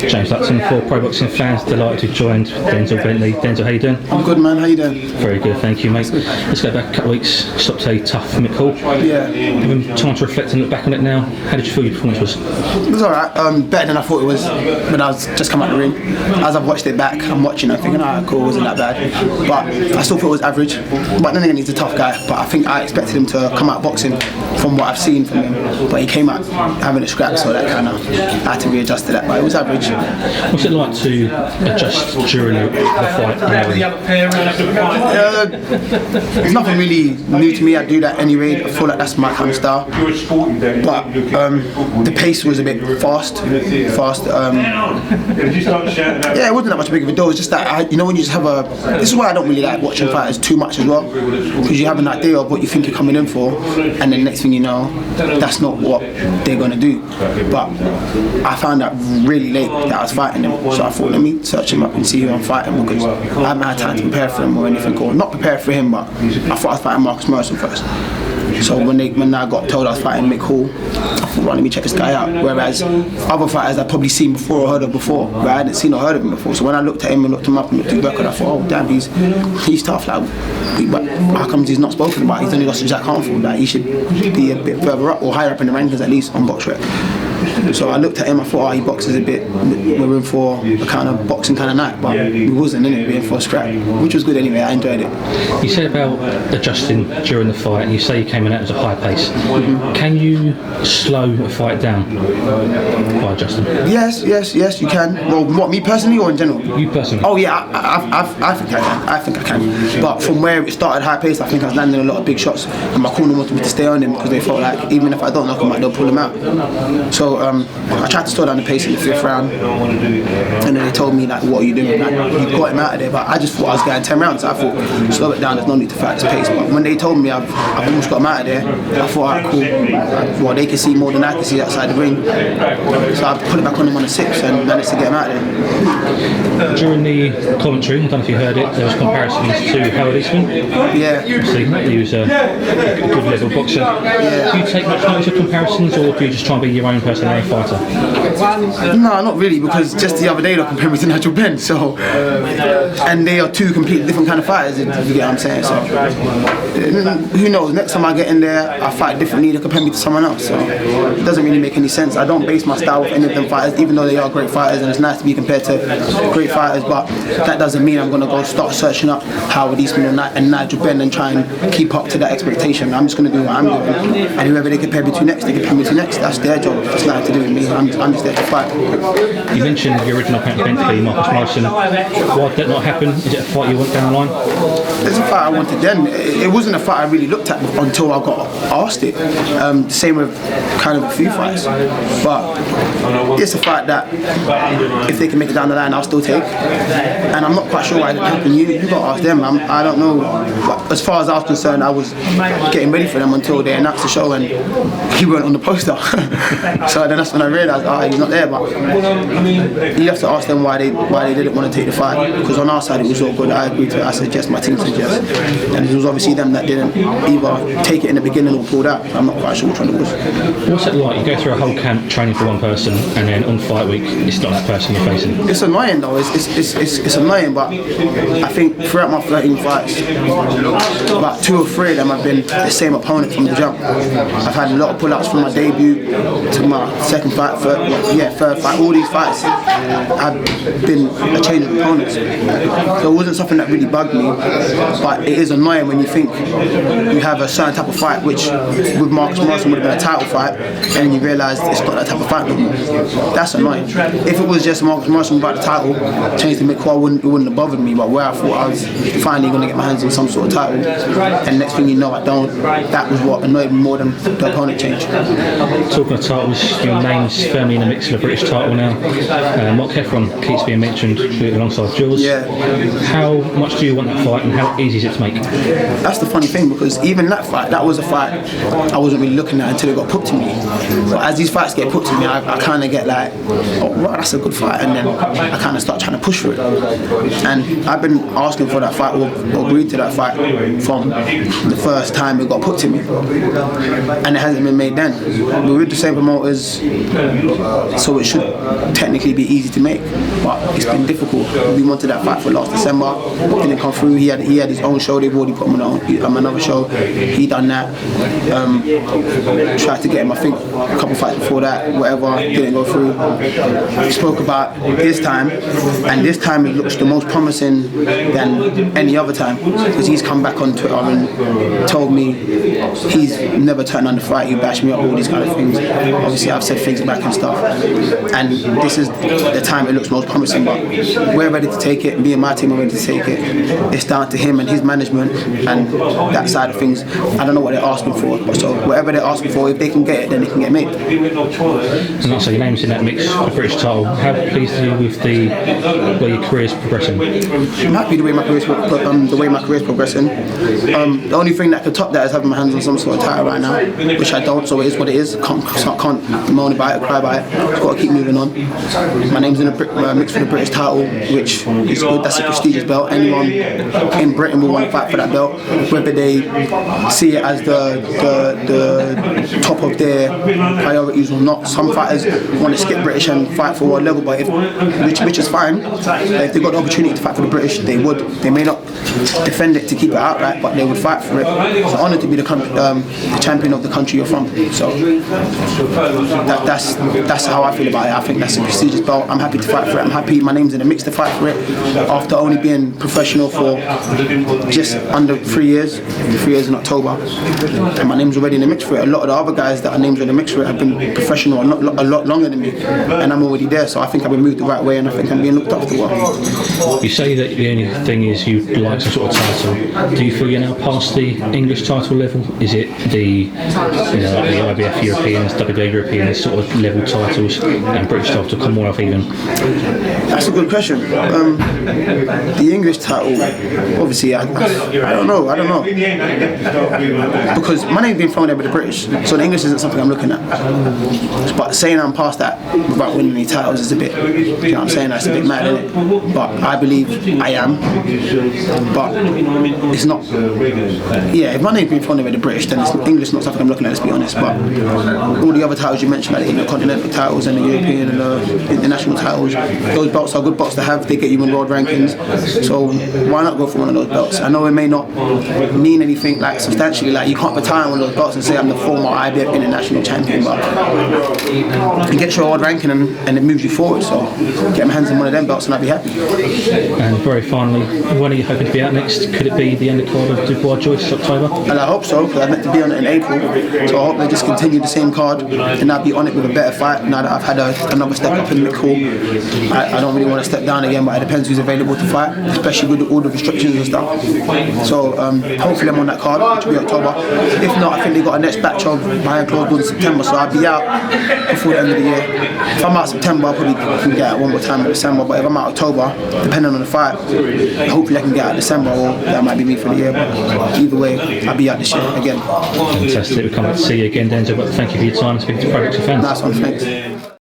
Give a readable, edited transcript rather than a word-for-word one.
James Hudson, for Pro Boxing fans, delighted to join Denzel Bentley. Denzel, how you doing? I'm good, man. How you doing? Very good, thank you, mate. Let's go back a couple of weeks. Stopped a tough Mick Hall. Yeah. Having time to reflect and look back on it now, how did you feel your performance was? It was alright. Better than I thought it was when I was just come out the ring. As I've watched it back, I'm watching it thinking, alright, cool, it wasn't that bad. But I still thought it was average. But then again, he's a tough guy. But I think I expected him to come out boxing from what I've seen from him. But he came out having a scrap, so that kind of I had to readjust to that. But it was average. What's it like to adjust during the fight? It's nothing really new to me. I do that anyway. I feel like that's my kind of style. But the pace was a bit fast. Yeah, it wasn't that much big of a deal. It's just that when you just have a. This is why I don't really like watching fighters too much as well, because you have an idea of what you think you're coming in for, and then next thing you know, that's not what they're gonna do. But I found out really late that I was fighting him, so I thought, let me search him up and see who I'm fighting, because I haven't had time to prepare for him or anything, or not prepare for him, but I thought I was fighting Morrison first. So when I got told I was fighting Mick Hall, I thought, right, let me check this guy out. Whereas other fighters I'd probably seen before or heard of before, but I hadn't seen or heard of him before. So when I looked at him and looked him up and looked at his record, I thought, oh damn, he's tough. Like, but how comes he's not spoken about? He's only lost to Jack Harmful. Like, he should be a bit further up or higher up in the rankings, at least on BoxRec. So I looked at him, I thought, he boxes a bit, we're in for a kind of boxing kind of night, but we wasn't in it, we were in for a scrap, which was good anyway. I enjoyed it. You said about adjusting during the fight, and you say you came in at a high pace. Can you slow a fight down by adjusting? Yes, you can. Well, what, me personally or in general? You personally? Oh yeah, I think I can. But from where it started high pace, I think I was landing a lot of big shots, and my corner wanted me to stay on him because they felt like even if I don't knock him out, they'll pull him out. So I tried to slow down the pace in the 5th round, and then they told me, like, what are you doing? Like, you got him out of there. But I just thought I was going 10 rounds, so I thought, slow it down, there's no need to fight this pace. But when they told me I've almost got him out of there, I thought, alright, cool. Well, they can see more than I can see outside the ring. So I put it back on him on the 6th and managed to get him out of there. During the commentary, I don't know if you heard it, there was comparisons to Howard Eastman. Yeah. Obviously, he was a good level boxer. Yeah. Do you take much notice of comparisons, or do you just try and be your own person, your own fighter? No, not really, because just the other day they compared me to Nigel Benn, so and they are two completely different kind of fighters, if you get what I'm saying. So who knows? Next time I get in there, I fight differently. They compare me to someone else, so it doesn't really make any sense. I don't base my style with any of them fighters, even though they are great fighters, and it's nice to be compared to great fighters. But that doesn't mean I'm gonna go start searching up Howard Eastman and Nigel Benn and try and keep up to that expectation. I'm just gonna do what I'm doing, and whoever they compare me to next, they compare me to next. That's their job. It's nothing to do with me. I'm just there to fight. You mentioned the original opponent, Bentley, Morrison. Why did that not happen? Is it a fight you want down the line? It's a fight I wanted then. It wasn't a fight I really looked at until I got asked it. Same with kind of a few fights. But it's a fight that if they can make it down the line, I'll still take. And I'm not quite sure why it didn't happen. You got to ask them. I don't know. But as far as I was concerned, I was getting ready for them until they announced the show and he weren't on the poster. So then that's when I realised, he's not there. But you have to ask them why they didn't want to take the fight, because on our side it was all good. I agreed to it. I said yes, my team said yes, and it was obviously them that didn't either take it in the beginning or pulled out. I'm not quite sure which one it was. What's it like? You go through a whole camp training for one person, and then on fight week it's not that person you're facing. It's annoying though. It's annoying, but I think throughout my 13 fights, about 2 or 3 of them have been the same opponent from the jump. I've had a lot of pull-outs from my debut to my second fight, third fight. All these fights have been a change of opponents. So it wasn't something that really bugged me, but it is annoying when you think you have a certain type of fight, which with Morrison would have been a title fight, and then you realise it's not that type of fight no more. That's annoying. If it was just Morrison without the title, changed to Mick Hall, it wouldn't have bothered me, but where I thought I was finally going to get my hands on some sort of title, and next thing you know I don't, that was what annoyed me more than the opponent change. Talking of titles, your name's firmly in the mix of the British title now. Mark Heffron keeps being mentioned alongside Joyce. Yeah. How much do you want that fight, and how easy is it to make? That's the funny thing, because even that fight, that was a fight I wasn't really looking at until it got put to me. But as these fights get put to me, I kind of get like, oh right, that's a good fight, and then I kind of start trying to push for it. And I've been asking for that fight, or agreed to that fight from the first time it got put to me, and it hasn't been made then. We're with the same promoters, offers, so it should technically be easy to make, but it's been difficult. We wanted that fight for last December, didn't come through. He had his own show. They've already put him on another show. He done that. Tried to get him, I think, a couple fights before that, whatever, didn't go through. We spoke about this time, and this time it looks the most promising than any other time, because he's come back on Twitter and told me he's never turned on the fight. He bashed me up, all these kind of things. Obviously, I've said things back and stuff, and this is the time it looks most promising. But we're ready to take it. Me and my team are ready to take it. It's down to him and his management and that side of things. I don't know what they're asking for, so whatever they're asking for, if they can get it, then they can get made. And also, your name's in that mix for the British title. How pleased are you with where your career's progressing? I'm happy the way my career's progressing. The only thing that could top that is having my hands on some sort of title right now, which I don't. So it is what it is. Can't moan about it, cry about it. Just got to keep moving on. My name's in the mix for the British title, which is good. That's a prestigious belt. Anyone in Britain will want to fight for that belt, whether they see it as the top of their priorities or not. Some fighters want to skip British and fight for world level, but which is fine. If they got the opportunity to fight for the British, they would. They may not defend it to keep it outright, but they would fight for it. It's an honour to be the champion of the country you're from. So that's how I feel about it. I think that's a prestigious belt. I'm happy to fight for it. I'm happy my name's in the mix to fight for it after only being professional for just under 3 years. 3 years in October, and my name's already in the mix for it. A lot of the other guys that are names in the mix for it have been professional a lot longer than me, and I'm already there. So I think I've been moved the right way, and I think I'm being looked after well. You say that the only thing is you'd like some sort of title. Do you feel you're now past the English title level? Is it the like the IBF Europeans, WBA Europeans sort of level titles, and British title to Commonwealth even? That's a good question. The English title, obviously, I don't know, because my name's been thrown there with the British, so the English isn't something I'm looking at. But saying I'm past that without winning any titles is a bit, you know what I'm saying? That's a bit mad, isn't it? But I believe I am. But it's not. Yeah, if my name's been thrown there with the British, then it's English not something I'm looking at. Let's be honest. But all the other titles you mentioned, like the Intercontinental titles and the European and the international titles, those belts are good belts to have. They get you in world rankings. So why not go for one of those belts? I know it may not mean anything like substantially, like you can't retire on one of those belts and say I'm the former IBF international champion, but it gets your world ranking and it moves you forward. So get my hands on one of them belts and I'd be happy. And very finally, when are you hoping to be out next? Could it be the end of card of Dubois Joyce October? And I hope so, because I meant to be on it in April, so I hope they just continue the same card and I'll be on it with a better fight now that I've had another step up in Mick Hall. I don't really want to step down again, but it depends who's available to fight, especially with all the restrictions and stuff. So hopefully I'm on that card, which will be October. If not, I think they got a next batch of behind closed doors in September, so I'll be out before the end of the year. If I'm out September, I probably can get out one more time in December, but if I'm out October, depending on the fight, hopefully I can get out December, or that might be me for the year, but either way, I'll be out this year again. Fantastic, we'll come back to see you again, Denzel, but thank you for your time speaking to Project fans. Nice one, thanks.